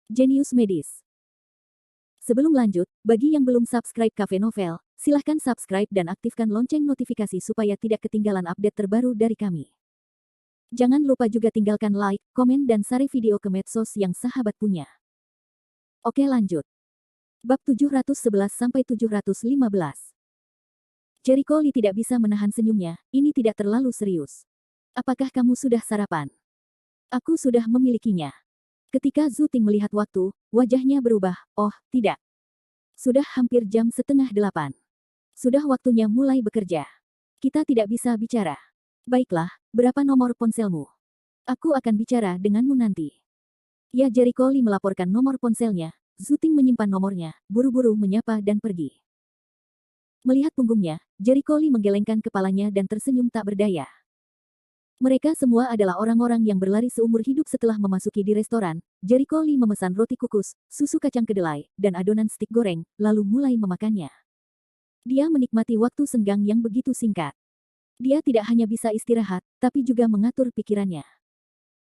Jenius Medis. Sebelum lanjut, bagi yang belum subscribe Cafe Novel, silahkan subscribe dan aktifkan lonceng notifikasi supaya tidak ketinggalan update terbaru dari kami. Jangan lupa juga tinggalkan like, komen dan share video ke medsos yang sahabat punya. Oke lanjut. Bab 711-715. Jericho Lee tidak bisa menahan senyumnya, ini tidak terlalu serius. Apakah kamu sudah sarapan? Aku sudah memilikinya. Ketika Zhu Ting melihat waktu, wajahnya berubah, oh, tidak. Sudah hampir jam 7:30. Sudah waktunya mulai bekerja. Kita tidak bisa bicara. Baiklah, berapa nomor ponselmu? Aku akan bicara denganmu nanti. Ya, Jericho Lee melaporkan nomor ponselnya. Zhu Ting menyimpan nomornya, buru-buru menyapa dan pergi. Melihat punggungnya, Jericho Lee menggelengkan kepalanya dan tersenyum tak berdaya. Mereka semua adalah orang-orang yang berlari seumur hidup setelah memasuki di restoran. Jericho Lee memesan roti kukus, susu kacang kedelai, dan adonan stik goreng, lalu mulai memakannya. Dia menikmati waktu senggang yang begitu singkat. Dia tidak hanya bisa istirahat, tapi juga mengatur pikirannya.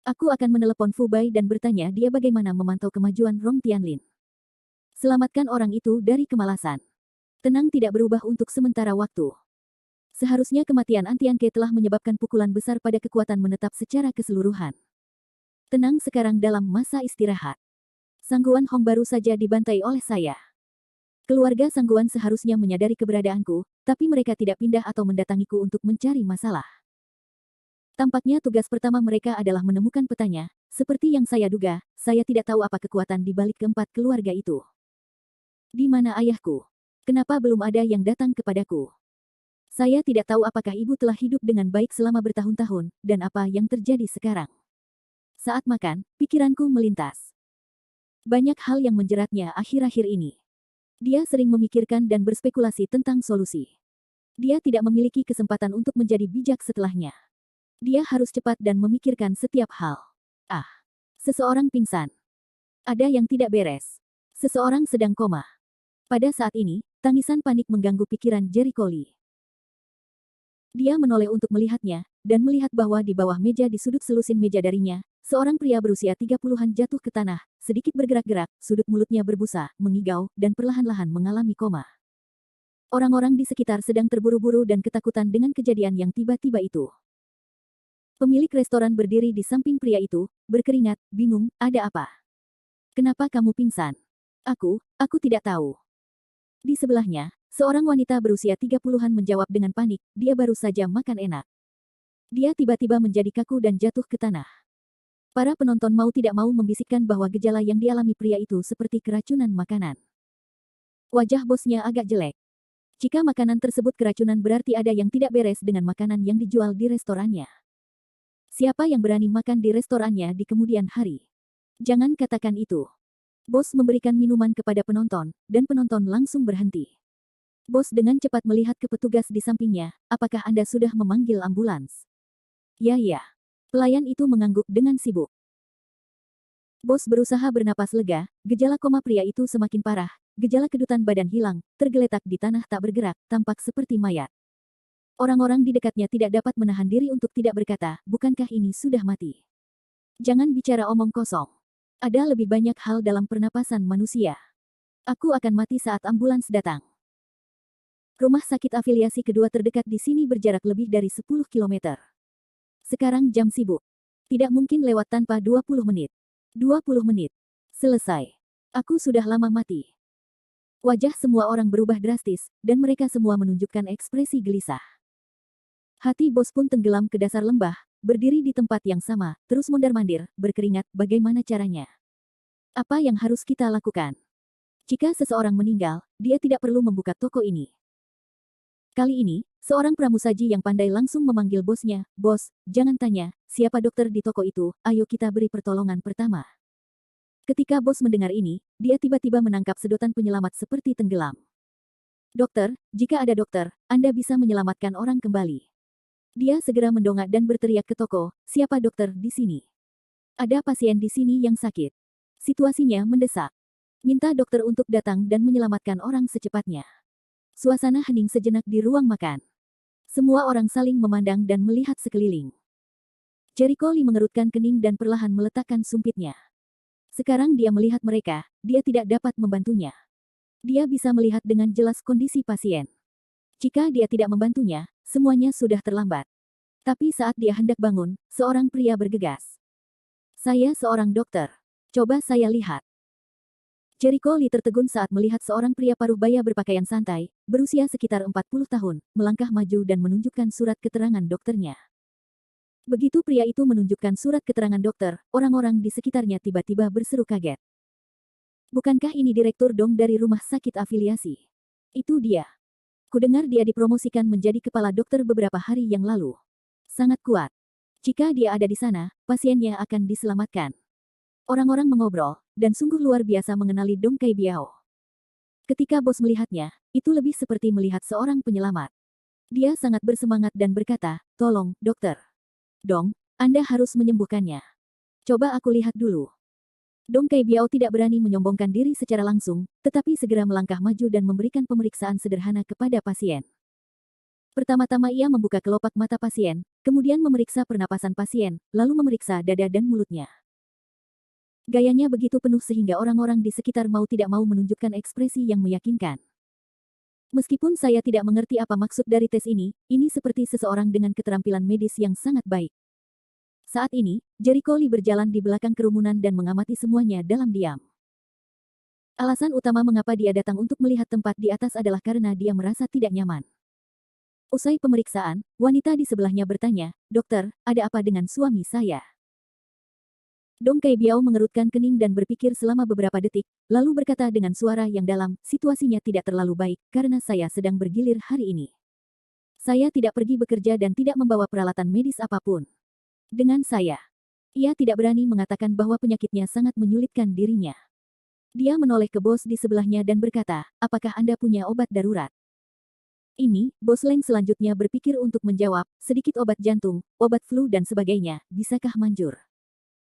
Aku akan menelepon Fu Bai dan bertanya dia bagaimana memantau kemajuan Rong Tianlin. Selamatkan orang itu dari kemalasan. Tenang tidak berubah untuk sementara waktu. Seharusnya kematian Antianke telah menyebabkan pukulan besar pada kekuatan menetap secara keseluruhan. Tenang sekarang dalam masa istirahat. Sangguan Hong baru saja dibantai oleh saya. Keluarga Sangguan seharusnya menyadari keberadaanku, tapi mereka tidak pindah atau mendatangiku untuk mencari masalah. Tampaknya tugas pertama mereka adalah menemukan petanya. Seperti yang saya duga, saya tidak tahu apa kekuatan di balik keempat keluarga itu. Di mana ayahku? Kenapa belum ada yang datang kepadaku? Saya tidak tahu apakah ibu telah hidup dengan baik selama bertahun-tahun, dan apa yang terjadi sekarang. Saat makan, pikiranku melintas. Banyak hal yang menjeratnya akhir-akhir ini. Dia sering memikirkan dan berspekulasi tentang solusi. Dia tidak memiliki kesempatan untuk menjadi bijak setelahnya. Dia harus cepat dan memikirkan setiap hal. Ah, seseorang pingsan. Ada yang tidak beres. Seseorang sedang koma. Pada saat ini, tangisan panik mengganggu pikiran Jericho Lee. Dia menoleh untuk melihatnya, dan melihat bahwa di bawah meja di sudut selusin meja darinya, seorang pria berusia 30-an jatuh ke tanah, sedikit bergerak-gerak, sudut mulutnya berbusa, mengigau, dan perlahan-lahan mengalami koma. Orang-orang di sekitar sedang terburu-buru dan ketakutan dengan kejadian yang tiba-tiba itu. Pemilik restoran berdiri di samping pria itu, berkeringat, bingung, ada apa? Kenapa kamu pingsan? Aku tidak tahu. Di sebelahnya, seorang wanita berusia 30-an menjawab dengan panik, dia baru saja makan enak. Dia tiba-tiba menjadi kaku dan jatuh ke tanah. Para penonton mau tidak mau membisikkan bahwa gejala yang dialami pria itu seperti keracunan makanan. Wajah bosnya agak jelek. Jika makanan tersebut keracunan berarti ada yang tidak beres dengan makanan yang dijual di restorannya. Siapa yang berani makan di restorannya di kemudian hari? Jangan katakan itu. Bos memberikan minuman kepada penonton, dan penonton langsung berhenti. Bos dengan cepat melihat ke petugas di sampingnya, apakah Anda sudah memanggil ambulans? Ya. Pelayan itu mengangguk dengan sibuk. Bos berusaha bernapas lega, gejala koma pria itu semakin parah, gejala kedutan badan hilang, tergeletak di tanah tak bergerak, tampak seperti mayat. Orang-orang di dekatnya tidak dapat menahan diri untuk tidak berkata, bukankah ini sudah mati? Jangan bicara omong kosong. Ada lebih banyak hal dalam pernapasan manusia. Aku akan mati saat ambulans datang. Rumah sakit afiliasi kedua terdekat di sini berjarak lebih dari 10 km. Sekarang jam sibuk. Tidak mungkin lewat tanpa 20 menit. 20 menit. Selesai. Aku sudah lama mati. Wajah semua orang berubah drastis, dan mereka semua menunjukkan ekspresi gelisah. Hati bos pun tenggelam ke dasar lembah, berdiri di tempat yang sama, terus mondar-mandir, berkeringat, bagaimana caranya? Apa yang harus kita lakukan? Jika seseorang meninggal, dia tidak perlu membuka toko ini. Kali ini, seorang pramusaji yang pandai langsung memanggil bosnya, bos, jangan tanya, siapa dokter di toko itu, ayo kita beri pertolongan pertama. Ketika bos mendengar ini, dia tiba-tiba menangkap sedotan penyelamat seperti tenggelam. Dokter, jika ada dokter, Anda bisa menyelamatkan orang kembali. Dia segera mendongak dan berteriak ke toko, siapa dokter di sini? Ada pasien di sini yang sakit. Situasinya mendesak. Minta dokter untuk datang dan menyelamatkan orang secepatnya. Suasana hening sejenak di ruang makan. Semua orang saling memandang dan melihat sekeliling. Jericho Lee mengerutkan kening dan perlahan meletakkan sumpitnya. Sekarang dia melihat mereka, dia tidak dapat membantunya. Dia bisa melihat dengan jelas kondisi pasien. Jika dia tidak membantunya, semuanya sudah terlambat. Tapi saat dia hendak bangun, seorang pria bergegas. Saya seorang dokter. Coba saya lihat. Jericho Lee tertegun saat melihat seorang pria paruh baya berpakaian santai, berusia sekitar 40 tahun, melangkah maju dan menunjukkan surat keterangan dokternya. Begitu pria itu menunjukkan surat keterangan dokter, orang-orang di sekitarnya tiba-tiba berseru kaget. Bukankah ini direktur Dong dari rumah sakit afiliasi? Itu dia. Kudengar dia dipromosikan menjadi kepala dokter beberapa hari yang lalu. Sangat kuat. Jika dia ada di sana, pasiennya akan diselamatkan. Orang-orang mengobrol, dan sungguh luar biasa mengenali Dong Kai Biao. Ketika bos melihatnya, itu lebih seperti melihat seorang penyelamat. Dia sangat bersemangat dan berkata, "Tolong, dokter. Dong, Anda harus menyembuhkannya. Coba aku lihat dulu." Dong Kai Biao tidak berani menyombongkan diri secara langsung, tetapi segera melangkah maju dan memberikan pemeriksaan sederhana kepada pasien. Pertama-tama ia membuka kelopak mata pasien, kemudian memeriksa pernapasan pasien, lalu memeriksa dada dan mulutnya. Gayanya begitu penuh sehingga orang-orang di sekitar mau tidak mau menunjukkan ekspresi yang meyakinkan. Meskipun saya tidak mengerti apa maksud dari tes ini seperti seseorang dengan keterampilan medis yang sangat baik. Saat ini, Jericho Lee berjalan di belakang kerumunan dan mengamati semuanya dalam diam. Alasan utama mengapa dia datang untuk melihat tempat di atas adalah karena dia merasa tidak nyaman. Usai pemeriksaan, wanita di sebelahnya bertanya, "Dokter, ada apa dengan suami saya?" Dong Kai Biao mengerutkan kening dan berpikir selama beberapa detik, lalu berkata dengan suara yang dalam, "Situasinya tidak terlalu baik, karena saya sedang bergilir hari ini. Saya tidak pergi bekerja dan tidak membawa peralatan medis apapun. Dengan saya." Ia tidak berani mengatakan bahwa penyakitnya sangat menyulitkan dirinya. Dia menoleh ke bos di sebelahnya dan berkata, "Apakah Anda punya obat darurat?" Ini, bos Leng selanjutnya berpikir untuk menjawab, "Sedikit obat jantung, obat flu dan sebagainya, bisakah manjur?"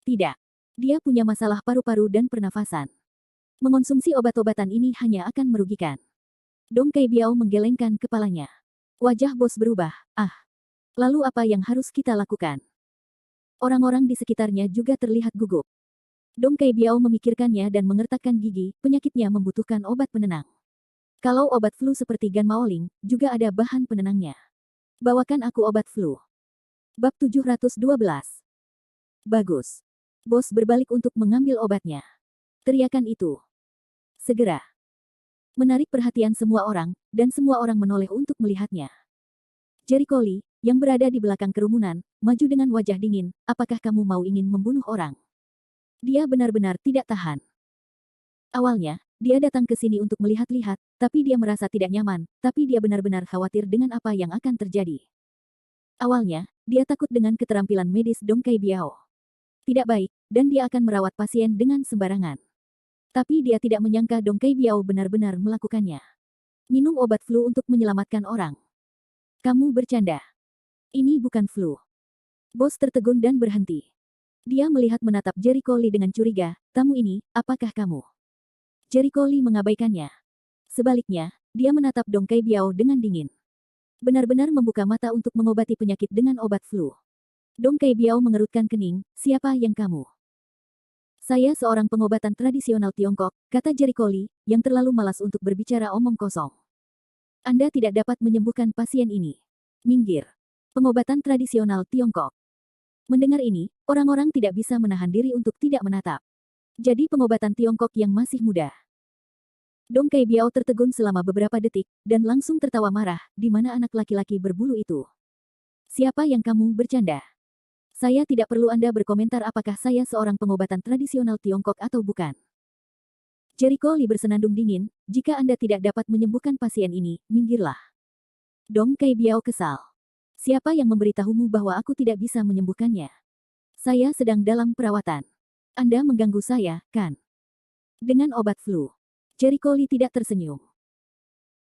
Tidak. Dia punya masalah paru-paru dan pernafasan. Mengonsumsi obat-obatan ini hanya akan merugikan. Dong Kai Biao menggelengkan kepalanya. Wajah bos berubah. "Ah. Lalu apa yang harus kita lakukan?" Orang-orang di sekitarnya juga terlihat gugup. Dong Kai Biao memikirkannya dan mengertakkan gigi, penyakitnya membutuhkan obat penenang. Kalau obat flu seperti Ganmaoling, juga ada bahan penenangnya. Bawakan aku obat flu. Bab 712. Bagus. Bos berbalik untuk mengambil obatnya. Teriakan itu segera menarik perhatian semua orang, dan semua orang menoleh untuk melihatnya. Jericho Lee, yang berada di belakang kerumunan, maju dengan wajah dingin, "Apakah kamu mau ingin membunuh orang?" Dia benar-benar tidak tahan. Awalnya, dia datang ke sini untuk melihat-lihat, tapi dia merasa tidak nyaman, tapi dia benar-benar khawatir dengan apa yang akan terjadi. Awalnya, dia takut dengan keterampilan medis Dong Kai Biao. Tidak baik, dan dia akan merawat pasien dengan sembarangan. Tapi dia tidak menyangka Dong Kai Biao benar-benar melakukannya. Minum obat flu untuk menyelamatkan orang. Kamu bercanda. Ini bukan flu. Bos tertegun dan berhenti. Dia melihat menatap Jericho Lee dengan curiga, "Tamu ini, apakah kamu?" Jericho Lee mengabaikannya. Sebaliknya, dia menatap Dong Kai Biao dengan dingin. Benar-benar membuka mata untuk mengobati penyakit dengan obat flu. Dong Kai Biao mengerutkan kening, "Siapa yang kamu?" "Saya seorang pengobatan tradisional Tiongkok," kata Jericho Lee, yang terlalu malas untuk berbicara omong kosong. "Anda tidak dapat menyembuhkan pasien ini. Minggir." Pengobatan tradisional Tiongkok. Mendengar ini, orang-orang tidak bisa menahan diri untuk tidak menatap. Jadi pengobatan Tiongkok yang masih muda. Dong Kai Biao tertegun selama beberapa detik, dan langsung tertawa marah, "Di mana anak laki-laki berbulu itu? Siapa yang kamu bercanda? Saya tidak perlu Anda berkomentar apakah saya seorang pengobatan tradisional Tiongkok atau bukan." Jericho Lee bersenandung dingin, "Jika Anda tidak dapat menyembuhkan pasien ini, minggirlah." Dong Kai Biao kesal. "Siapa yang memberitahumu bahwa aku tidak bisa menyembuhkannya? Saya sedang dalam perawatan. Anda mengganggu saya, kan? Dengan obat flu." Jericho Lee tidak tersenyum.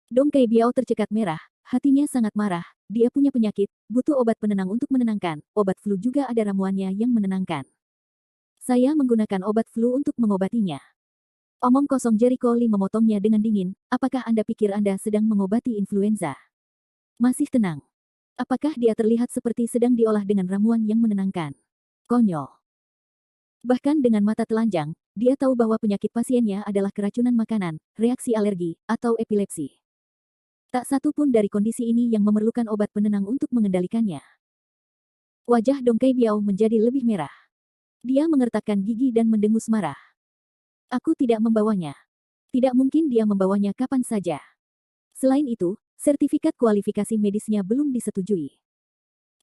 Dong Kai Biao tercekat merah, hatinya sangat marah, dia punya penyakit, butuh obat penenang untuk menenangkan, obat flu juga ada ramuannya yang menenangkan. Saya menggunakan obat flu untuk mengobatinya. Omong kosong. Jericho Lee memotongnya dengan dingin, "Apakah Anda pikir Anda sedang mengobati influenza? Masih tenang. Apakah dia terlihat seperti sedang diolah dengan ramuan yang menenangkan? Konyol." Bahkan dengan mata telanjang, dia tahu bahwa penyakit pasiennya adalah keracunan makanan, reaksi alergi, atau epilepsi. Tak satu pun dari kondisi ini yang memerlukan obat penenang untuk mengendalikannya. Wajah Dong Kei Biao menjadi lebih merah. Dia mengertakkan gigi dan mendengus marah. Aku tidak membawanya. Tidak mungkin dia membawanya kapan saja. Selain itu, sertifikat kualifikasi medisnya belum disetujui.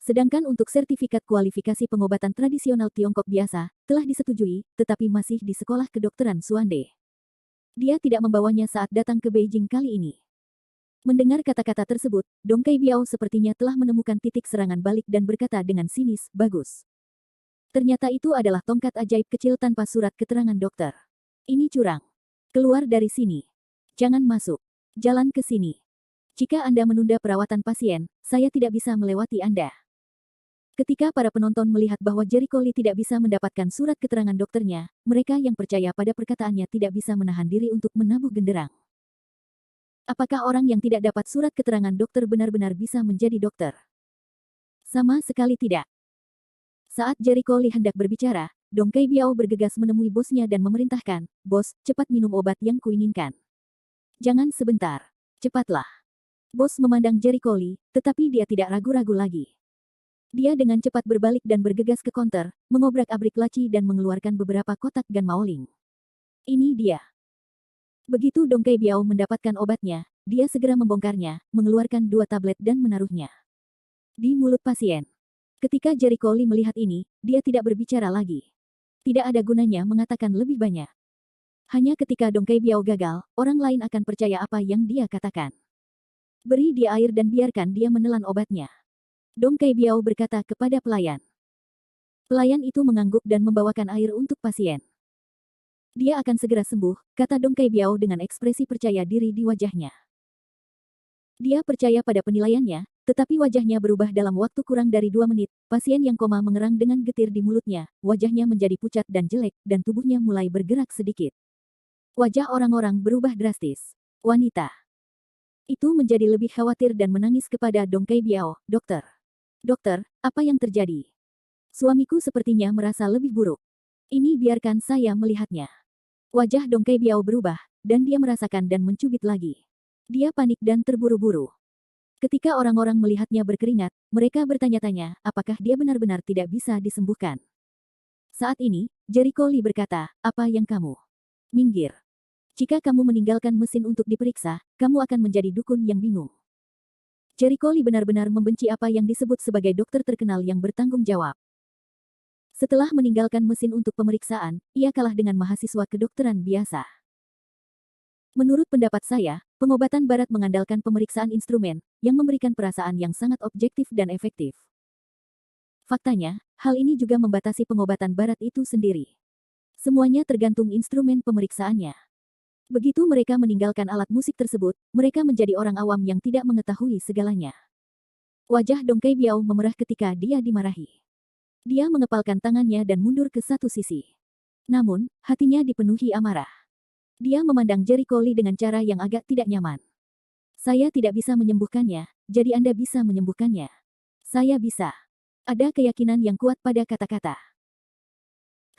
Sedangkan untuk sertifikat kualifikasi pengobatan tradisional Tiongkok biasa, telah disetujui, tetapi masih di sekolah kedokteran Suande. Dia tidak membawanya saat datang ke Beijing kali ini. Mendengar kata-kata tersebut, Dong Kei Biao sepertinya telah menemukan titik serangan balik dan berkata dengan sinis, bagus. Ternyata itu adalah tongkat ajaib kecil tanpa surat keterangan dokter. Ini curang. Keluar dari sini. Jangan masuk. Jalan ke sini. Jika Anda menunda perawatan pasien, saya tidak bisa melewati Anda. Ketika para penonton melihat bahwa Jericho Lee tidak bisa mendapatkan surat keterangan dokternya, mereka yang percaya pada perkataannya tidak bisa menahan diri untuk menabuh genderang. Apakah orang yang tidak dapat surat keterangan dokter benar-benar bisa menjadi dokter? Sama sekali tidak. Saat Jericho Lee hendak berbicara, Dong Kei Biao bergegas menemui bosnya dan memerintahkan, "Bos, cepat minum obat yang kuinginkan. Jangan sebentar. Cepatlah." Bos memandang Jericho Lee, tetapi dia tidak ragu-ragu lagi. Dia dengan cepat berbalik dan bergegas ke konter, mengobrak-abrik laci dan mengeluarkan beberapa kotak gan maoling. Ini dia. Begitu Dong Kei Biao mendapatkan obatnya, dia segera membongkarnya, mengeluarkan 2 tablet dan menaruhnya di mulut pasien. Ketika Jericho Lee melihat ini, dia tidak berbicara lagi. Tidak ada gunanya mengatakan lebih banyak. Hanya ketika Dong Kei Biao gagal, orang lain akan percaya apa yang dia katakan. Beri dia air dan biarkan dia menelan obatnya. Dong Kei Biao berkata kepada pelayan. Pelayan itu mengangguk dan membawakan air untuk pasien. Dia akan segera sembuh, kata Dong Kei Biao dengan ekspresi percaya diri di wajahnya. Dia percaya pada penilaiannya, tetapi wajahnya berubah dalam waktu kurang dari 2 menit. Pasien yang koma mengerang dengan getir di mulutnya, wajahnya menjadi pucat dan jelek, dan tubuhnya mulai bergerak sedikit. Wajah orang-orang berubah drastis. Wanita itu menjadi lebih khawatir dan menangis kepada Dong Kei Biao, "Dokter. Dokter, apa yang terjadi? Suamiku sepertinya merasa lebih buruk. Ini biarkan saya melihatnya." Wajah Dong Kei Biao berubah, dan dia merasakan dan mencubit lagi. Dia panik dan terburu-buru. Ketika orang-orang melihatnya berkeringat, mereka bertanya-tanya, apakah dia benar-benar tidak bisa disembuhkan. Saat ini, Jericho Lee berkata, "Apa yang kamu? Minggir. Jika kamu meninggalkan mesin untuk diperiksa, kamu akan menjadi dukun yang bingung." Jericho Lee benar-benar membenci apa yang disebut sebagai dokter terkenal yang bertanggung jawab. Setelah meninggalkan mesin untuk pemeriksaan, ia kalah dengan mahasiswa kedokteran biasa. Menurut pendapat saya, pengobatan barat mengandalkan pemeriksaan instrumen, yang memberikan perasaan yang sangat objektif dan efektif. Faktanya, hal ini juga membatasi pengobatan barat itu sendiri. Semuanya tergantung instrumen pemeriksaannya. Begitu mereka meninggalkan alat musik tersebut, mereka menjadi orang awam yang tidak mengetahui segalanya. Wajah Dong Kei Biao memerah ketika dia dimarahi. Dia mengepalkan tangannya dan mundur ke satu sisi. Namun, hatinya dipenuhi amarah. Dia memandang Jericho Lee dengan cara yang agak tidak nyaman. "Saya tidak bisa menyembuhkannya, jadi Anda bisa menyembuhkannya." "Saya bisa." Ada keyakinan yang kuat pada kata-kata.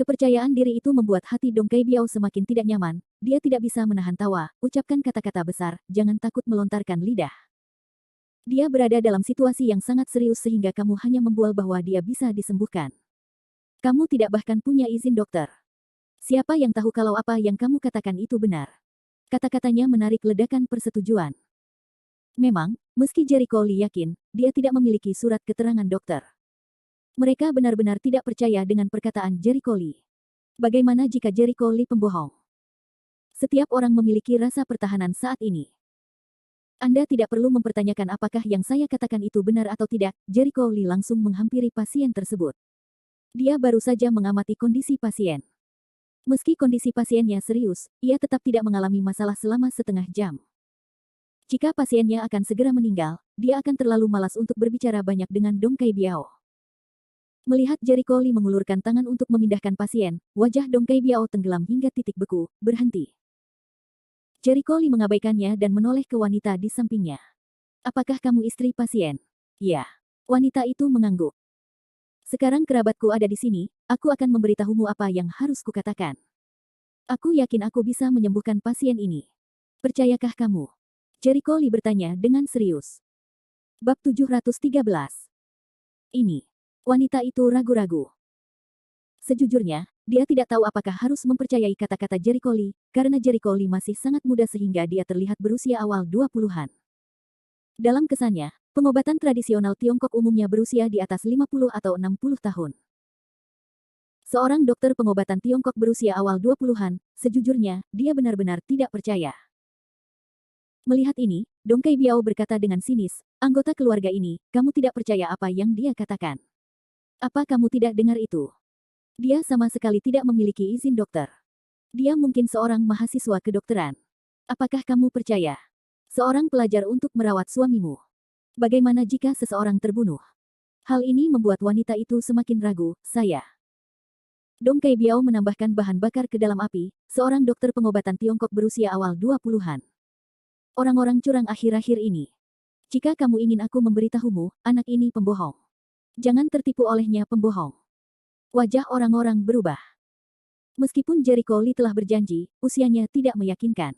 Kepercayaan diri itu membuat hati Dong Kei Biao semakin tidak nyaman. Dia tidak bisa menahan tawa, ucapkan kata-kata besar, "Jangan takut melontarkan lidah." Dia berada dalam situasi yang sangat serius sehingga kamu hanya membual bahwa dia bisa disembuhkan. Kamu tidak bahkan punya izin dokter. Siapa yang tahu kalau apa yang kamu katakan itu benar? Kata-katanya menarik ledakan persetujuan. Memang, meski Jericho Lee yakin, dia tidak memiliki surat keterangan dokter. Mereka benar-benar tidak percaya dengan perkataan Jericho Lee. Bagaimana jika Jericho Lee pembohong? Setiap orang memiliki rasa pertahanan saat ini. Anda tidak perlu mempertanyakan apakah yang saya katakan itu benar atau tidak, Jericho Lee langsung menghampiri pasien tersebut. Dia baru saja mengamati kondisi pasien. Meski kondisi pasiennya serius, ia tetap tidak mengalami masalah selama setengah jam. Jika pasiennya akan segera meninggal, dia akan terlalu malas untuk berbicara banyak dengan Dong Kei Biao. Melihat Jericho Lee mengulurkan tangan untuk memindahkan pasien, wajah Dong Kei Biao tenggelam hingga titik beku, berhenti. Jericho Lee mengabaikannya dan menoleh ke wanita di sampingnya. "Apakah kamu istri pasien?" "Ya." Wanita itu mengangguk. Sekarang kerabatku ada di sini, aku akan memberitahumu apa yang harus kukatakan. Aku yakin aku bisa menyembuhkan pasien ini. Percayakah kamu? Jericho Lee bertanya dengan serius. Bab 713. Ini. Wanita itu ragu-ragu. Sejujurnya, dia tidak tahu apakah harus mempercayai kata-kata Jericho Lee, karena Jericho Lee masih sangat muda sehingga dia terlihat berusia awal 20-an. Dalam kesannya, pengobatan tradisional Tiongkok umumnya berusia di atas 50 atau 60 tahun. Seorang dokter pengobatan Tiongkok berusia awal 20-an, sejujurnya, dia benar-benar tidak percaya. Melihat ini, Dong Kai Biao berkata dengan sinis, anggota keluarga ini, kamu tidak percaya apa yang dia katakan. Apa kamu tidak dengar itu? Dia sama sekali tidak memiliki izin dokter. Dia mungkin seorang mahasiswa kedokteran. Apakah kamu percaya? Seorang pelajar untuk merawat suamimu. Bagaimana jika seseorang terbunuh? Hal ini membuat wanita itu semakin ragu, saya. Dong Kai Biao menambahkan bahan bakar ke dalam api, seorang dokter pengobatan Tiongkok berusia awal 20-an. Orang-orang curang akhir-akhir ini. Jika kamu ingin aku memberitahumu, anak ini pembohong. Jangan tertipu olehnya pembohong. Wajah orang-orang berubah. Meskipun Jericho Lee telah berjanji, usianya tidak meyakinkan.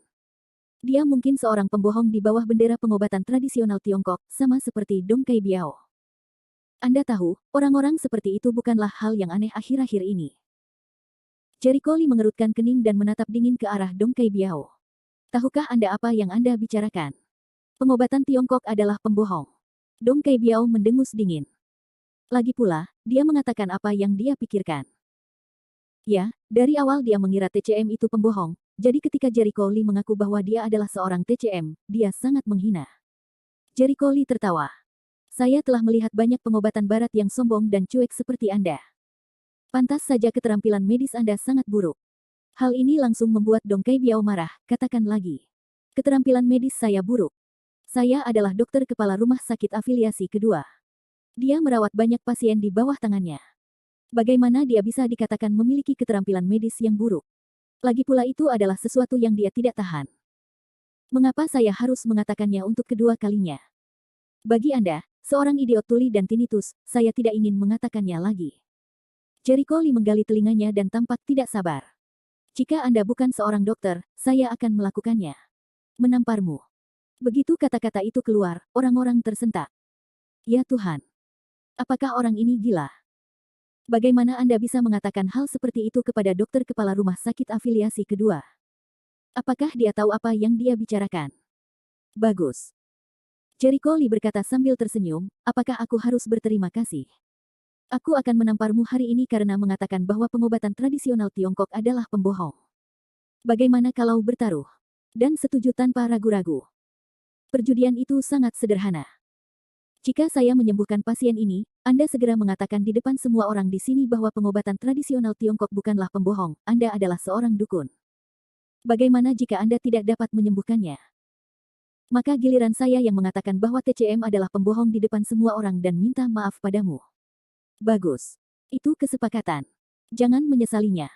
Dia mungkin seorang pembohong di bawah bendera pengobatan tradisional Tiongkok, sama seperti Dong Kai Biao. Anda tahu, orang-orang seperti itu bukanlah hal yang aneh akhir-akhir ini. Jericho Lee mengerutkan kening dan menatap dingin ke arah Dong Kai Biao. Tahukah Anda apa yang Anda bicarakan? Pengobatan Tiongkok adalah pembohong. Dong Kai Biao mendengus dingin. Lagi pula, dia mengatakan apa yang dia pikirkan. Ya, dari awal dia mengira TCM itu pembohong, jadi ketika Jericho Lee mengaku bahwa dia adalah seorang TCM, dia sangat menghina. Jericho Lee tertawa. Saya telah melihat banyak pengobatan barat yang sombong dan cuek seperti Anda. Pantas saja keterampilan medis Anda sangat buruk. Hal ini langsung membuat Dong Kai Biao marah, katakan lagi. Keterampilan medis saya buruk. Saya adalah dokter kepala rumah sakit afiliasi kedua. Dia merawat banyak pasien di bawah tangannya. Bagaimana dia bisa dikatakan memiliki keterampilan medis yang buruk? Lagi pula itu adalah sesuatu yang dia tidak tahan. Mengapa saya harus mengatakannya untuk kedua kalinya? Bagi Anda, seorang idiot tuli dan tinnitus, saya tidak ingin mengatakannya lagi. Jericho Lee menggali telinganya dan tampak tidak sabar. Jika Anda bukan seorang dokter, saya akan melakukannya. Menamparmu. Begitu kata-kata itu keluar, orang-orang tersentak. Ya Tuhan. Apakah orang ini gila? Bagaimana Anda bisa mengatakan hal seperti itu kepada dokter kepala rumah sakit afiliasi kedua? Apakah dia tahu apa yang dia bicarakan? Bagus. Jericho Lee berkata sambil tersenyum, apakah aku harus berterima kasih? Aku akan menamparmu hari ini karena mengatakan bahwa pengobatan tradisional Tiongkok adalah pembohong. Bagaimana kalau bertaruh? Dan setuju tanpa ragu-ragu. Perjudian itu sangat sederhana. Jika saya menyembuhkan pasien ini, Anda segera mengatakan di depan semua orang di sini bahwa pengobatan tradisional Tiongkok bukanlah pembohong, Anda adalah seorang dukun. Bagaimana jika Anda tidak dapat menyembuhkannya? Maka giliran saya yang mengatakan bahwa TCM adalah pembohong di depan semua orang dan minta maaf padamu. Bagus. Itu kesepakatan. Jangan menyesalinya.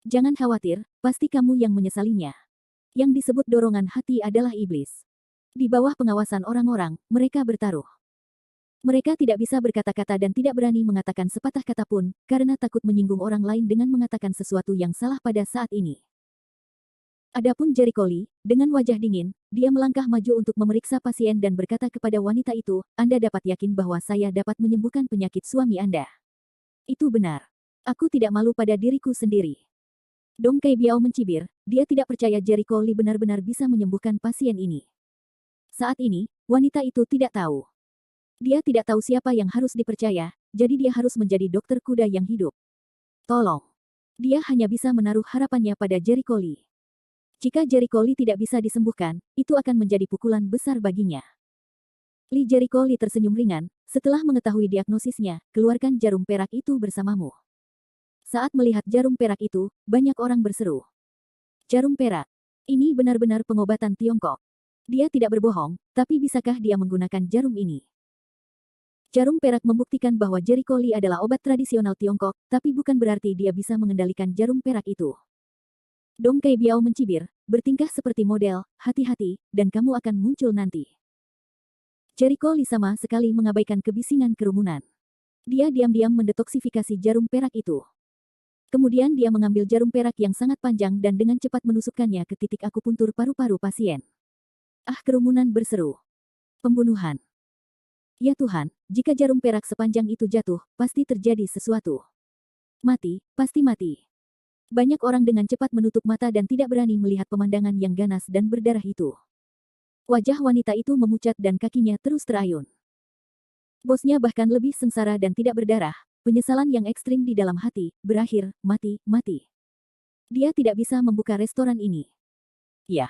Jangan khawatir, pasti kamu yang menyesalinya. Yang disebut dorongan hati adalah iblis. Di bawah pengawasan orang-orang, mereka bertaruh. Mereka tidak bisa berkata-kata dan tidak berani mengatakan sepatah kata pun, karena takut menyinggung orang lain dengan mengatakan sesuatu yang salah pada saat ini. Adapun Jericho Lee, dengan wajah dingin, dia melangkah maju untuk memeriksa pasien dan berkata kepada wanita itu, Anda dapat yakin bahwa saya dapat menyembuhkan penyakit suami Anda. Itu benar. Aku tidak malu pada diriku sendiri. Dong Kai Biao mencibir, dia tidak percaya Jericho Lee benar-benar bisa menyembuhkan pasien ini. Saat ini, wanita itu tidak tahu. Dia tidak tahu siapa yang harus dipercaya, jadi dia harus menjadi dokter kuda yang hidup. Tolong. Dia hanya bisa menaruh harapannya pada Jericho Lee. Jika Jericho Lee tidak bisa disembuhkan, itu akan menjadi pukulan besar baginya. Jericho Lee tersenyum ringan, setelah mengetahui diagnosisnya, keluarkan jarum perak itu bersamamu. Saat melihat jarum perak itu, banyak orang berseru. Jarum perak. Ini benar-benar pengobatan Tiongkok. Dia tidak berbohong, tapi bisakah dia menggunakan jarum ini? Jarum perak membuktikan bahwa Jericho Lee adalah obat tradisional Tiongkok, tapi bukan berarti dia bisa mengendalikan jarum perak itu. Dong Kai Biao mencibir, bertingkah seperti model, hati-hati, dan kamu akan muncul nanti. Jericho Lee sama sekali mengabaikan kebisingan kerumunan. Dia diam-diam mendetoksifikasi jarum perak itu. Kemudian dia mengambil jarum perak yang sangat panjang dan dengan cepat menusukkannya ke titik akupuntur paru-paru pasien. Ah, kerumunan berseru. Pembunuhan. Ya Tuhan, jika jarum perak sepanjang itu jatuh, pasti terjadi sesuatu. Mati, pasti mati. Banyak orang dengan cepat menutup mata dan tidak berani melihat pemandangan yang ganas dan berdarah itu. Wajah wanita itu memucat dan kakinya terus terayun. Bosnya bahkan lebih sengsara dan tidak berdarah, penyesalan yang ekstrim di dalam hati, berakhir, mati, mati. Dia tidak bisa membuka restoran ini. Ya.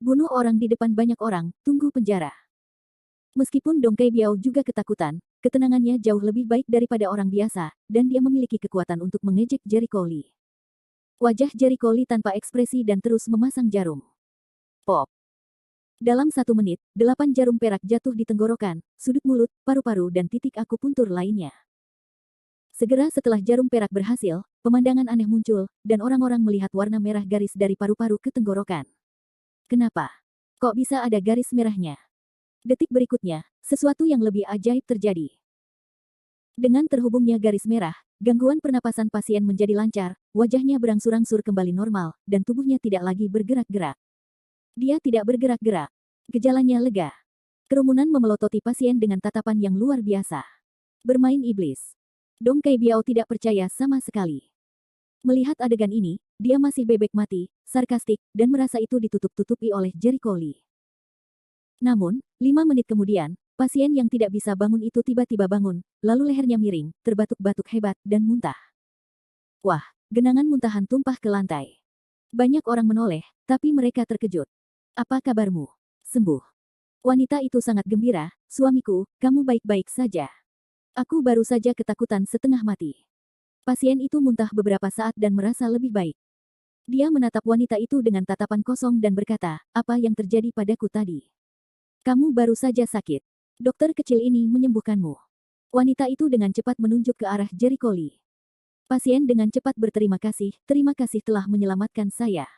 Bunuh orang di depan banyak orang, tunggu penjara. Meskipun Dong Kai Biao juga ketakutan, ketenangannya jauh lebih baik daripada orang biasa, dan dia memiliki kekuatan untuk mengejek Jericho Lee. Wajah Jericho Lee tanpa ekspresi dan terus memasang jarum. Pop. Dalam 1 menit, 8 jarum perak jatuh di tenggorokan, sudut mulut, paru-paru dan titik akupuntur lainnya. Segera setelah jarum perak berhasil, pemandangan aneh muncul, dan orang-orang melihat warna merah garis dari paru-paru ke tenggorokan. Kenapa? Kok bisa ada garis merahnya? Detik berikutnya, sesuatu yang lebih ajaib terjadi. Dengan terhubungnya garis merah, gangguan pernapasan pasien menjadi lancar, wajahnya berangsur-angsur kembali normal, dan tubuhnya tidak lagi bergerak-gerak. Dia tidak bergerak-gerak. Gejalanya lega. Kerumunan memelototi pasien dengan tatapan yang luar biasa. Bermain iblis. Dong Kai Biao tidak percaya sama sekali. Melihat adegan ini, dia masih bebek mati, sarkastik, dan merasa itu ditutup-tutupi oleh Jericho Lee. Namun, 5 menit kemudian, pasien yang tidak bisa bangun itu tiba-tiba bangun, lalu lehernya miring, terbatuk-batuk hebat, dan muntah. Wah, genangan muntahan tumpah ke lantai. Banyak orang menoleh, tapi mereka terkejut. Apa kabarmu? Sembuh. Wanita itu sangat gembira, suamiku, kamu baik-baik saja. Aku baru saja ketakutan setengah mati. Pasien itu muntah beberapa saat dan merasa lebih baik. Dia menatap wanita itu dengan tatapan kosong dan berkata, apa yang terjadi padaku tadi? Kamu baru saja sakit. Dokter kecil ini menyembuhkanmu. Wanita itu dengan cepat menunjuk ke arah Jericho Lee. Pasien dengan cepat berterima kasih, terima kasih telah menyelamatkan saya.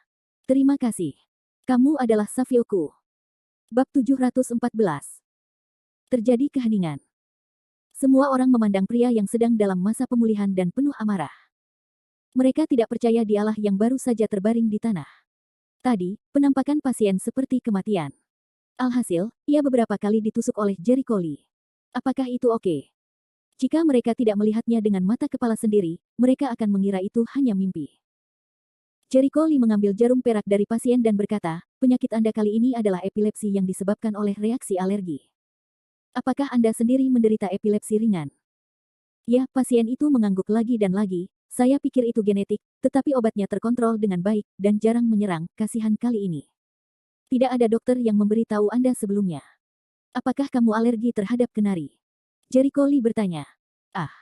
Terima kasih. Kamu adalah savioku. Bab 714. Terjadi keheningan. Semua orang memandang pria yang sedang dalam masa pemulihan dan penuh amarah. Mereka tidak percaya dialah yang baru saja terbaring di tanah. Tadi, penampakan pasien seperti kematian. Alhasil, ia beberapa kali ditusuk oleh Jericho Lee. Apakah itu oke? Jika mereka tidak melihatnya dengan mata kepala sendiri, mereka akan mengira itu hanya mimpi. Jericho Lee mengambil jarum perak dari pasien dan berkata, penyakit Anda kali ini adalah epilepsi yang disebabkan oleh reaksi alergi. Apakah Anda sendiri menderita epilepsi ringan? Ya, pasien itu mengangguk lagi dan lagi, saya pikir itu genetik, tetapi obatnya terkontrol dengan baik, dan jarang menyerang, kasihan kali ini. Tidak ada dokter yang memberitahu Anda sebelumnya. Apakah kamu alergi terhadap kenari? Jericho Lee bertanya. Ah,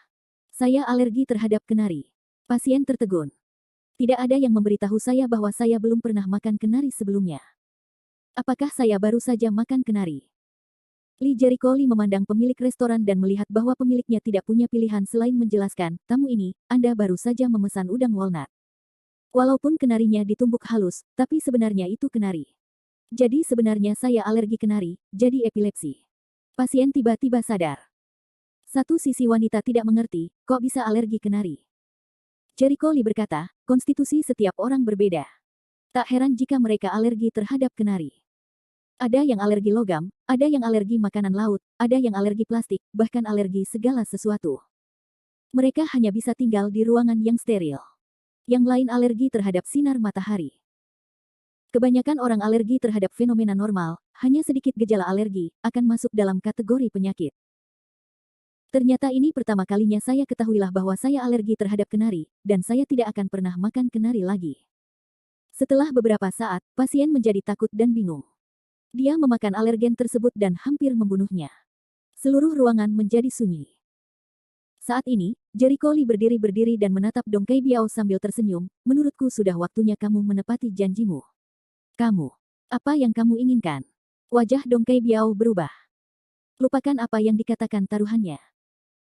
saya alergi terhadap kenari. Pasien tertegun. Tidak ada yang memberitahu saya bahwa saya belum pernah makan kenari sebelumnya. Apakah saya baru saja makan kenari? Lee Jericho Lee memandang pemilik restoran dan melihat bahwa pemiliknya tidak punya pilihan selain menjelaskan, tamu ini, Anda baru saja memesan udang walnut. Walaupun kenarinya ditumbuk halus, tapi sebenarnya itu kenari. Jadi sebenarnya saya alergi kenari, jadi epilepsi. Pasien tiba-tiba sadar. Satu sisi wanita tidak mengerti, kok bisa alergi kenari? Jericho Lee berkata, konstitusi setiap orang berbeda. Tak heran jika mereka alergi terhadap kenari. Ada yang alergi logam, ada yang alergi makanan laut, ada yang alergi plastik, bahkan alergi segala sesuatu. Mereka hanya bisa tinggal di ruangan yang steril. Yang lain alergi terhadap sinar matahari. Kebanyakan orang alergi terhadap fenomena normal, hanya sedikit gejala alergi, akan masuk dalam kategori penyakit. Ternyata ini pertama kalinya saya ketahuilah bahwa saya alergi terhadap kenari, dan saya tidak akan pernah makan kenari lagi. Setelah beberapa saat, pasien menjadi takut dan bingung. Dia memakan alergen tersebut dan hampir membunuhnya. Seluruh ruangan menjadi sunyi. Saat ini, Jericho Lee berdiri dan menatap Dong Kai Biao sambil tersenyum, menurutku sudah waktunya kamu menepati janjimu. Kamu. Apa yang kamu inginkan? Wajah Dong Kai Biao berubah. Lupakan apa yang dikatakan taruhannya.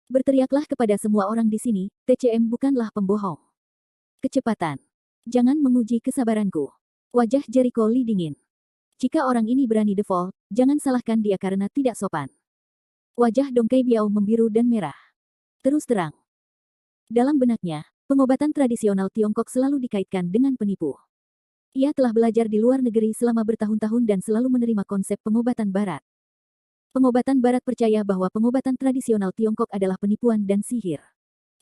Berteriaklah kepada semua orang di sini, TCM bukanlah pembohong. Kecepatan. Jangan menguji kesabaranku. Wajah Jericho Lee dingin. Jika orang ini berani default, jangan salahkan dia karena tidak sopan. Wajah Dong Kai Biao membiru dan merah. Terus terang. Dalam benaknya, pengobatan tradisional Tiongkok selalu dikaitkan dengan penipu. Ia telah belajar di luar negeri selama bertahun-tahun dan selalu menerima konsep pengobatan Barat. Pengobatan Barat percaya bahwa pengobatan tradisional Tiongkok adalah penipuan dan sihir.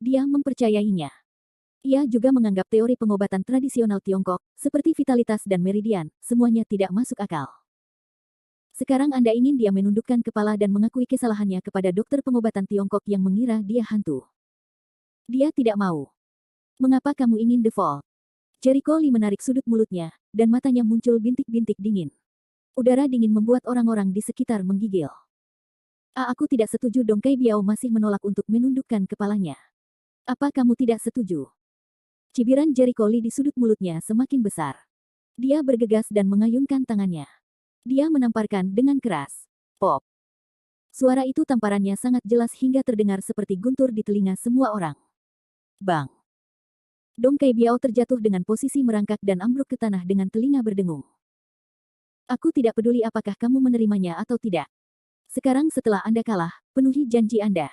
Dia mempercayainya. Ia juga menganggap teori pengobatan tradisional Tiongkok, seperti vitalitas dan meridian, semuanya tidak masuk akal. Sekarang Anda ingin dia menundukkan kepala dan mengakui kesalahannya kepada dokter pengobatan Tiongkok yang mengira dia hantu. Dia tidak mau. Mengapa kamu ingin default? Jericho Lee menarik sudut mulutnya, dan matanya muncul bintik-bintik dingin. Udara dingin membuat orang-orang di sekitar menggigil. Aku tidak setuju. Dong Kai Biao masih menolak untuk menundukkan kepalanya. Apa kamu tidak setuju? Cibiran Jericho Lee di sudut mulutnya semakin besar. Dia bergegas dan mengayunkan tangannya. Dia menamparkan dengan keras. Pop. Suara itu tamparannya sangat jelas hingga terdengar seperti guntur di telinga semua orang. Bang. Dong Kai Biao terjatuh dengan posisi merangkak dan ambruk ke tanah dengan telinga berdengung. Aku tidak peduli apakah kamu menerimanya atau tidak. Sekarang setelah Anda kalah, penuhi janji Anda.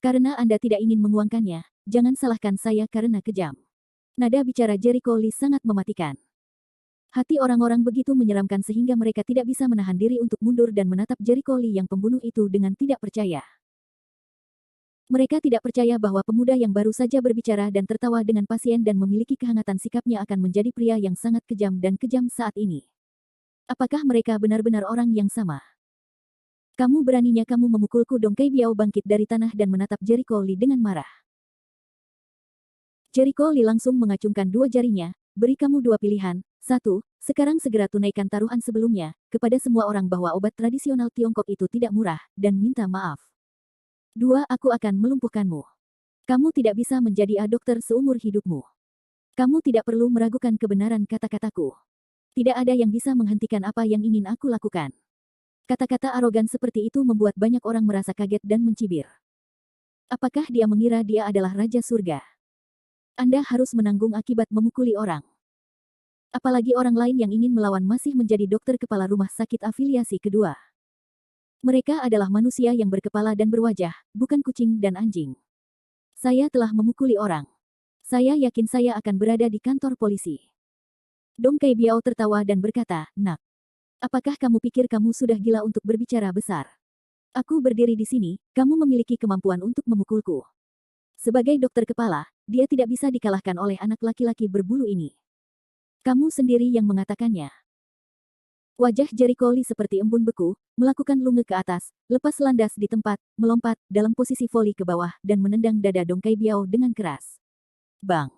Karena Anda tidak ingin menguangkannya, jangan salahkan saya karena kejam. Nada bicara Jericho Lee sangat mematikan. Hati orang-orang begitu menyeramkan sehingga mereka tidak bisa menahan diri untuk mundur dan menatap Jericho Lee yang pembunuh itu dengan tidak percaya. Mereka tidak percaya bahwa pemuda yang baru saja berbicara dan tertawa dengan pasien dan memiliki kehangatan sikapnya akan menjadi pria yang sangat kejam dan kejam saat ini. Apakah mereka benar-benar orang yang sama? Kamu beraninya kamu memukulku. Dong Kai Biao bangkit dari tanah dan menatap Jericho Lee dengan marah. Jericho Lee langsung mengacungkan dua jarinya, beri kamu dua pilihan. 1. Sekarang segera tunaikan taruhan sebelumnya, kepada semua orang bahwa obat tradisional Tiongkok itu tidak murah, dan minta maaf. 2. Aku akan melumpuhkanmu. Kamu tidak bisa menjadi dokter seumur hidupmu. Kamu tidak perlu meragukan kebenaran kata-kataku. Tidak ada yang bisa menghentikan apa yang ingin aku lakukan. Kata-kata arogan seperti itu membuat banyak orang merasa kaget dan mencibir. Apakah dia mengira dia adalah Raja Surga? Anda harus menanggung akibat memukuli orang. Apalagi orang lain yang ingin melawan masih menjadi dokter kepala rumah sakit afiliasi kedua. Mereka adalah manusia yang berkepala dan berwajah, bukan kucing dan anjing. Saya telah memukuli orang. Saya yakin saya akan berada di kantor polisi. Dong Kai Biao tertawa dan berkata, "Nak, apakah kamu pikir kamu sudah gila untuk berbicara besar? Aku berdiri di sini, kamu memiliki kemampuan untuk memukulku." Sebagai dokter kepala, dia tidak bisa dikalahkan oleh anak laki-laki berbulu ini. Kamu sendiri yang mengatakannya. Wajah Jericho Lee seperti embun beku, melakukan lunge ke atas, lepas landas di tempat, melompat, dalam posisi voli ke bawah, dan menendang dada Dong Kai Biao dengan keras. Bang!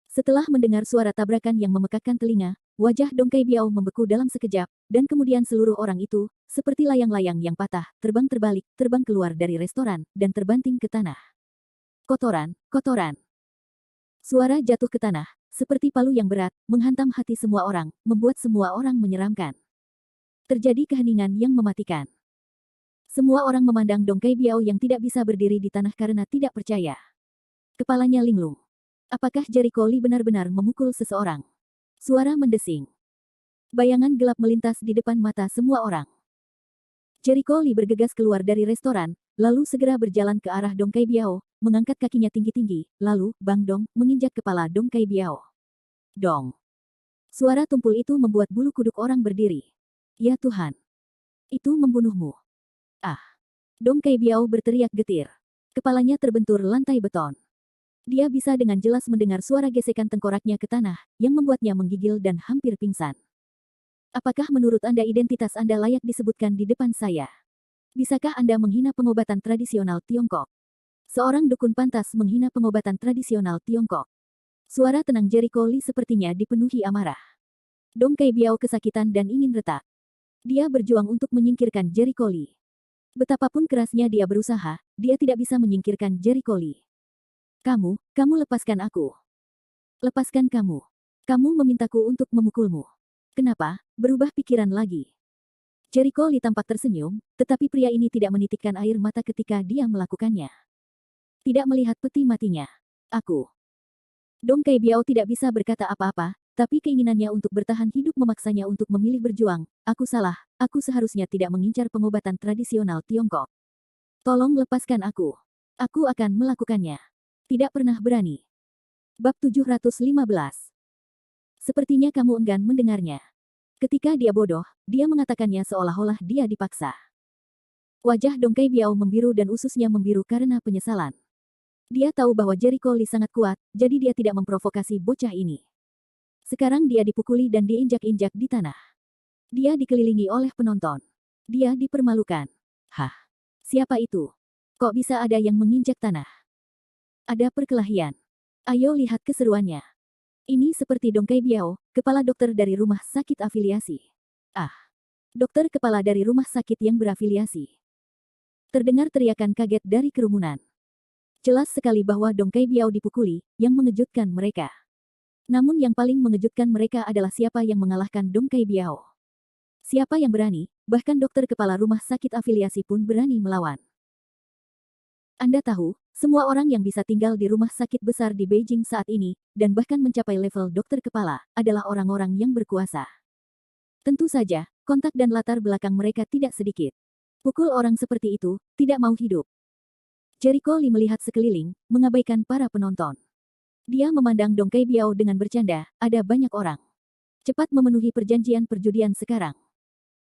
Setelah mendengar suara tabrakan yang memekakkan telinga, wajah Dong Kai Biao membeku dalam sekejap, dan kemudian seluruh orang itu, seperti layang-layang yang patah, terbang terbalik, terbang keluar dari restoran, dan terbanting ke tanah. Kotoran, kotoran. Suara jatuh ke tanah, seperti palu yang berat, menghantam hati semua orang, membuat semua orang menyeramkan. Terjadi keheningan yang mematikan. Semua orang memandang Dong Kai Biao yang tidak bisa berdiri di tanah karena tidak percaya. Kepalanya linglung. Apakah Jericho Lee benar-benar memukul seseorang? Suara mendesing. Bayangan gelap melintas di depan mata semua orang. Jericho Lee bergegas keluar dari restoran, lalu segera berjalan ke arah Dong Kai Biao, mengangkat kakinya tinggi-tinggi, lalu, Bang Dong, menginjak kepala Dong Kai Biao. Dong. Suara tumpul itu membuat bulu kuduk orang berdiri. Ya Tuhan. Itu membunuhmu. Ah. Dong Kai Biao berteriak getir. Kepalanya terbentur lantai beton. Dia bisa dengan jelas mendengar suara gesekan tengkoraknya ke tanah, yang membuatnya menggigil dan hampir pingsan. Apakah menurut Anda identitas Anda layak disebutkan di depan saya? Bisakah Anda menghina pengobatan tradisional Tiongkok? Seorang dukun pantas menghina pengobatan tradisional Tiongkok. Suara tenang Jericho Lee sepertinya dipenuhi amarah. Dong Kai Biao kesakitan dan ingin retak. Dia berjuang untuk menyingkirkan Jericho Lee. Betapapun kerasnya dia berusaha, dia tidak bisa menyingkirkan Jericho Lee. Kamu lepaskan aku. Lepaskan kamu. Kamu memintaku untuk memukulmu. Kenapa? Berubah pikiran lagi. Jericho Lee tampak tersenyum, tetapi pria ini tidak menitikkan air mata ketika dia melakukannya. Tidak melihat peti matinya. Aku. Dong Kai Biao tidak bisa berkata apa-apa, tapi keinginannya untuk bertahan hidup memaksanya untuk memilih berjuang. Aku salah, aku seharusnya tidak mengincar pengobatan tradisional Tiongkok. Tolong lepaskan aku. Aku akan melakukannya. Tidak pernah berani. Bab 715. Sepertinya kamu enggan mendengarnya. Ketika dia bodoh, dia mengatakannya seolah-olah dia dipaksa. Wajah Dong Kai Biao membiru dan ususnya membiru karena penyesalan. Dia tahu bahwa Jericho Lee sangat kuat, jadi dia tidak memprovokasi bocah ini. Sekarang dia dipukuli dan diinjak-injak di tanah. Dia dikelilingi oleh penonton. Dia dipermalukan. Hah? Siapa itu? Kok bisa ada yang menginjak tanah? Ada perkelahian. Ayo lihat keseruannya. Ini seperti Dong Kai Biao, kepala dokter dari rumah sakit afiliasi. Ah, dokter kepala dari rumah sakit yang berafiliasi. Terdengar teriakan kaget dari kerumunan. Jelas sekali bahwa Dong Kai Biao dipukuli, yang mengejutkan mereka. Namun yang paling mengejutkan mereka adalah siapa yang mengalahkan Dong Kai Biao. Siapa yang berani, bahkan dokter kepala rumah sakit afiliasi pun berani melawan. Anda tahu, semua orang yang bisa tinggal di rumah sakit besar di Beijing saat ini, dan bahkan mencapai level dokter kepala, adalah orang-orang yang berkuasa. Tentu saja, kontak dan latar belakang mereka tidak sedikit. Pukul orang seperti itu, tidak mau hidup. Jericho Lee melihat sekeliling, mengabaikan para penonton. Dia memandang Dong Kai Biao dengan bercanda, ada banyak orang. Cepat memenuhi perjanjian perjudian sekarang.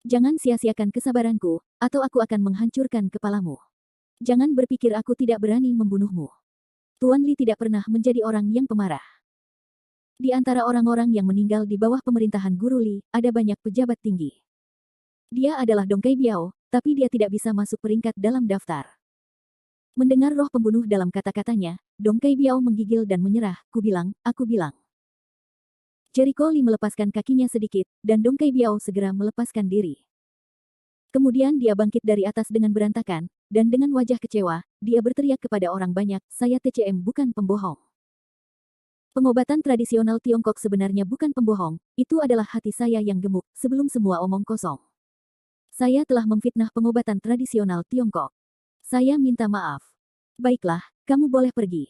Jangan sia-siakan kesabaranku, atau aku akan menghancurkan kepalamu. Jangan berpikir aku tidak berani membunuhmu. Tuan Li tidak pernah menjadi orang yang pemarah. Di antara orang-orang yang meninggal di bawah pemerintahan Guru Li, ada banyak pejabat tinggi. Dia adalah Dong Kai Biao, tapi dia tidak bisa masuk peringkat dalam daftar. Mendengar roh pembunuh dalam kata-katanya, Dong Kai Biao menggigil dan menyerah, aku bilang. Jericho Lee melepaskan kakinya sedikit, dan Dong Kai Biao segera melepaskan diri. Kemudian dia bangkit dari atas dengan berantakan, dan dengan wajah kecewa, dia berteriak kepada orang banyak, saya TCM bukan pembohong. Pengobatan tradisional Tiongkok sebenarnya bukan pembohong, itu adalah hati saya yang gemuk, sebelum semua omong kosong. Saya telah memfitnah pengobatan tradisional Tiongkok. Saya minta maaf. Baiklah, kamu boleh pergi.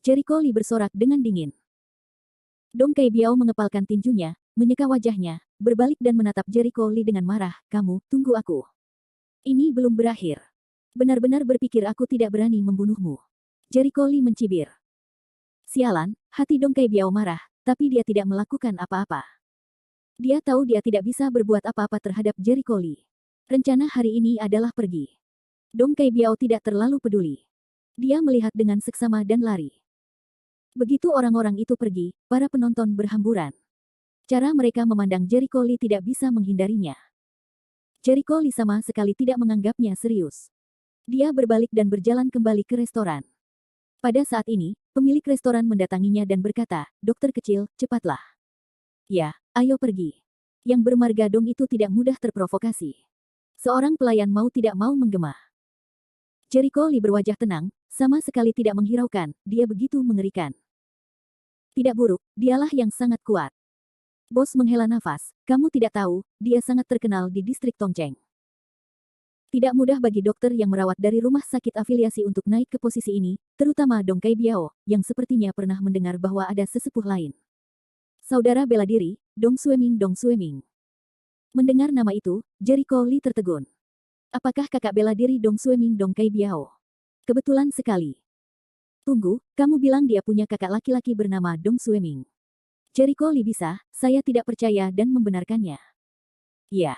Jericho Lee bersorak dengan dingin. Dong Kai Biao mengepalkan tinjunya, menyeka wajahnya, berbalik dan menatap Jericho Lee dengan marah, kamu, tunggu aku. Ini belum berakhir. Benar-benar berpikir aku tidak berani membunuhmu. Jericho Lee mencibir. Sialan, hati Dong Kai Biao marah, tapi dia tidak melakukan apa-apa. Dia tahu dia tidak bisa berbuat apa-apa terhadap Jericho Lee. Rencana hari ini adalah pergi. Dong Kai Biao tidak terlalu peduli. Dia melihat dengan seksama dan lari. Begitu orang-orang itu pergi, para penonton berhamburan. Cara mereka memandang Jericho Lee tidak bisa menghindarinya. Jericho Lee sama sekali tidak menganggapnya serius. Dia berbalik dan berjalan kembali ke restoran. Pada saat ini, pemilik restoran mendatanginya dan berkata, dokter kecil, cepatlah. Ya, ayo pergi. Yang bermarga Dong itu tidak mudah terprovokasi. Seorang pelayan mau tidak mau menggema. Jericho Lee berwajah tenang, sama sekali tidak menghiraukan, dia begitu mengerikan. Tidak buruk, dialah yang sangat kuat. Bos menghela nafas, kamu tidak tahu, dia sangat terkenal di distrik Tongcheng. Tidak mudah bagi dokter yang merawat dari rumah sakit afiliasi untuk naik ke posisi ini, terutama Dong Kai Biao, yang sepertinya pernah mendengar bahwa ada sesepuh lain. Saudara bela diri, Dong Sueming. Mendengar nama itu, Jericho Lee tertegun. Apakah kakak bela diri Dong Sueming Dong Kai Biao? Kebetulan sekali. Tunggu, kamu bilang dia punya kakak laki-laki bernama Dong Sueming. Jericho Lee bisa, saya tidak percaya dan membenarkannya. Ya.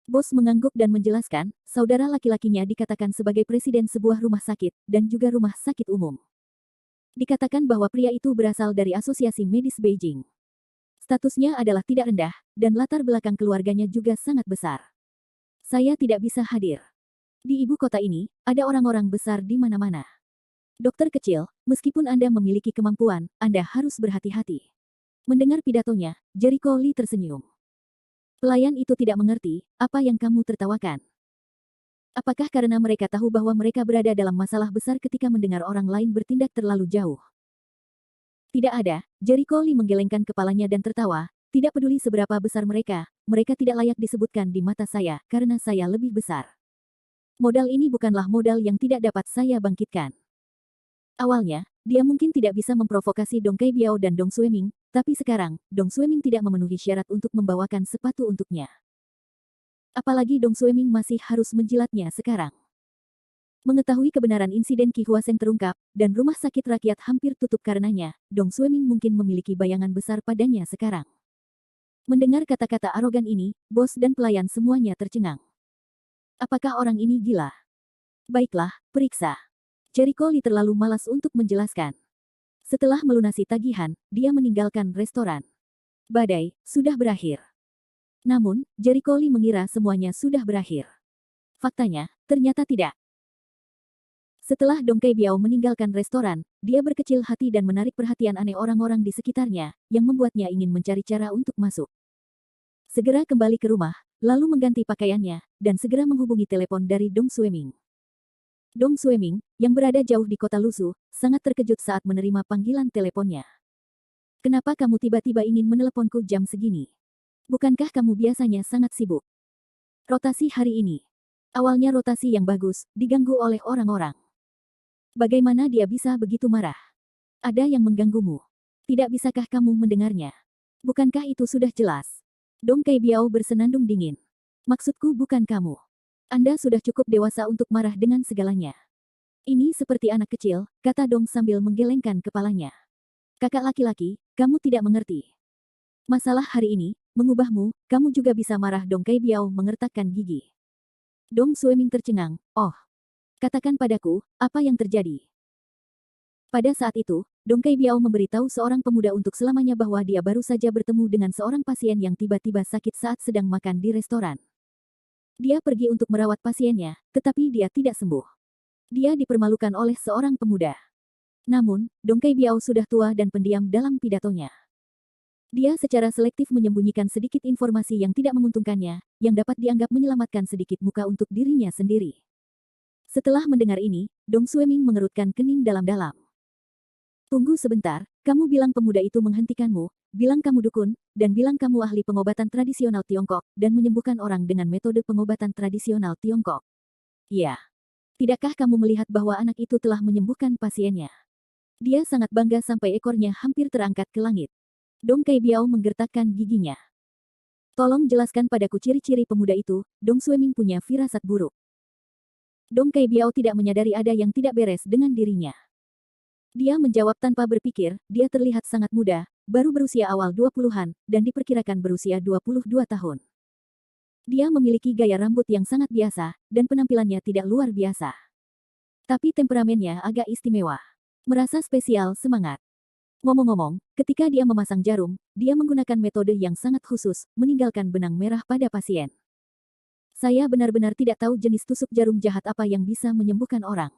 Bos mengangguk dan menjelaskan, saudara laki-lakinya dikatakan sebagai presiden sebuah rumah sakit, dan juga rumah sakit umum. Dikatakan bahwa pria itu berasal dari Asosiasi Medis Beijing. Statusnya adalah tidak rendah, dan latar belakang keluarganya juga sangat besar. Saya tidak bisa hadir. Di ibu kota ini, ada orang-orang besar di mana-mana. Dokter kecil, meskipun Anda memiliki kemampuan, Anda harus berhati-hati. Mendengar pidatonya, Jericho Lee tersenyum. Pelayan itu tidak mengerti, apa yang kamu tertawakan. Apakah karena mereka tahu bahwa mereka berada dalam masalah besar ketika mendengar orang lain bertindak terlalu jauh? Tidak ada, Jericho Lee menggelengkan kepalanya dan tertawa, tidak peduli seberapa besar mereka tidak layak disebutkan di mata saya, karena saya lebih besar. Modal ini bukanlah modal yang tidak dapat saya bangkitkan. Awalnya, dia mungkin tidak bisa memprovokasi Dong Kai Biao dan Dong Sueming, tapi sekarang, Dong Sueming tidak memenuhi syarat untuk membawakan sepatu untuknya. Apalagi Dong Sueming masih harus menjilatnya sekarang. Mengetahui kebenaran insiden Ki Huaseng terungkap, dan rumah sakit rakyat hampir tutup karenanya, Dong Sueming mungkin memiliki bayangan besar padanya sekarang. Mendengar kata-kata arogan ini, bos dan pelayan semuanya tercengang. Apakah orang ini gila? Baiklah, periksa. Jericho Lee terlalu malas untuk menjelaskan. Setelah melunasi tagihan, dia meninggalkan restoran. Badai sudah berakhir. Namun, Jericho Lee mengira semuanya sudah berakhir. Faktanya, ternyata tidak. Setelah Dong Kai Biao meninggalkan restoran, dia berkecil hati dan menarik perhatian aneh orang-orang di sekitarnya, yang membuatnya ingin mencari cara untuk masuk. Segera kembali ke rumah, lalu mengganti pakaiannya, dan segera menghubungi telepon dari Dong Sueming. Dong Sueming, yang berada jauh di kota Lusu, sangat terkejut saat menerima panggilan teleponnya. Kenapa kamu tiba-tiba ingin meneleponku jam segini? Bukankah kamu biasanya sangat sibuk? Rotasi hari ini. Awalnya rotasi yang bagus, diganggu oleh orang-orang. Bagaimana dia bisa begitu marah? Ada yang mengganggumu. Tidak bisakah kamu mendengarnya? Bukankah itu sudah jelas? Dong Kai Biao bersenandung dingin. Maksudku bukan kamu. Anda sudah cukup dewasa untuk marah dengan segalanya. Ini seperti anak kecil, kata Dong sambil menggelengkan kepalanya. Kakak laki-laki, kamu tidak mengerti. Masalah hari ini, mengubahmu, kamu juga bisa marah. Dong Kai Biao mengertakkan gigi. Dong Sueming tercengang, oh. Katakan padaku, apa yang terjadi? Pada saat itu, Dong Kai Biao memberitahu seorang pemuda untuk selamanya bahwa dia baru saja bertemu dengan seorang pasien yang tiba-tiba sakit saat sedang makan di restoran. Dia pergi untuk merawat pasiennya, tetapi dia tidak sembuh. Dia dipermalukan oleh seorang pemuda. Namun, Dong Kai Biao sudah tua dan pendiam dalam pidatonya. Dia secara selektif menyembunyikan sedikit informasi yang tidak menguntungkannya, yang dapat dianggap menyelamatkan sedikit muka untuk dirinya sendiri. Setelah mendengar ini, Dong Sueming mengerutkan kening dalam-dalam. Tunggu sebentar, kamu bilang pemuda itu menghentikanmu, bilang kamu dukun, dan bilang kamu ahli pengobatan tradisional Tiongkok, dan menyembuhkan orang dengan metode pengobatan tradisional Tiongkok. Ya. Tidakkah kamu melihat bahwa anak itu telah menyembuhkan pasiennya? Dia sangat bangga sampai ekornya hampir terangkat ke langit. Dong Kai Biao menggertakkan giginya. Tolong jelaskan padaku ciri-ciri pemuda itu. Dong Sueming punya firasat buruk. Dong Kai Biao tidak menyadari ada yang tidak beres dengan dirinya. Dia menjawab tanpa berpikir, dia terlihat sangat muda, baru berusia awal 20-an, dan diperkirakan berusia 22 tahun. Dia memiliki gaya rambut yang sangat biasa, dan penampilannya tidak luar biasa. Tapi temperamennya agak istimewa. Merasa spesial semangat. Ngomong-ngomong, ketika dia memasang jarum, dia menggunakan metode yang sangat khusus, meninggalkan benang merah pada pasien. Saya benar-benar tidak tahu jenis tusuk jarum jahat apa yang bisa menyembuhkan orang.